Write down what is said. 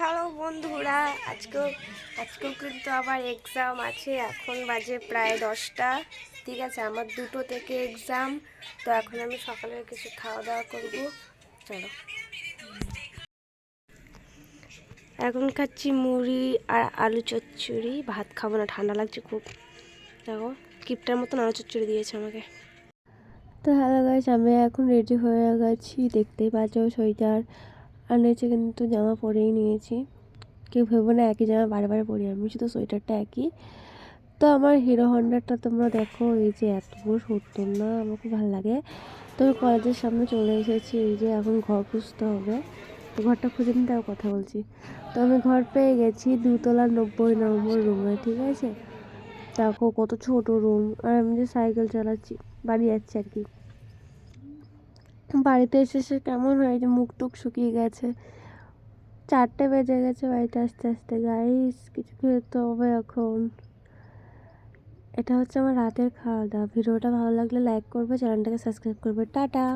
Hello বন্ধুরা, আজকেও কিন্তু আবার এক্সাম আছে। এখন বাজে প্রায় 10টা। ঠিক আছে, আমার 2টো থেকে এক্সাম। তো এখন আমি সকালে কিছু খাওয়া দাওয়া করবো। চলো, এখন খাচ্ছি মুড়ি আর আলু চচ্চড়ি। ভাত খাবো না, ঠান্ডা লাগছে খুব। দেখো, কিপটার মতন আলু চচ্চড়ি দিয়েছে আমাকে। তো হ্যালো গাইস, আমি এখন রেডি হয়ে গেছি। দেখতেই পাচ্ছ সোয়েটার আর নিচে কিন্তু জামা পরেই নিয়েছি। কেউ ভেবো না একই জামা বারে বারে পরি, আমি শুধু সোয়েটারটা একই। তো আমার হিরো হন্ডাটা তোমরা দেখো, এই যে এত সুন্দর না, আমার খুব ভালো লাগে। তো আমি কলেজের সামনে চলে এসেছি। এই যে এখন ঘর খুঁজতে হবে, তো ঘরটা খুঁজে নিতে আর কথা বলছি। তো আমি ঘর পেয়ে গেছি 2তলা 90 নম্বর রুমে। ঠিক আছে, দেখো কত ছোট রুম। আর আমি যে সাইকেল চালাচ্ছি, বাড়ি যাচ্ছি আর কি। বাড়িতে এসে সে কেমন হয়েছে, মুখ টুক শুকিয়ে গেছে। 4টে বেজে গেছে বাড়িতে আস্তে আস্তে। গাইস, কিছু খেতে হবে এখন। এটা হচ্ছে আমার রাতের খাওয়া দাওয়া। ভিডিওটা ভালো লাগলে লাইক করবে, চ্যানেলটাকে সাবস্ক্রাইব করবে। টাটা।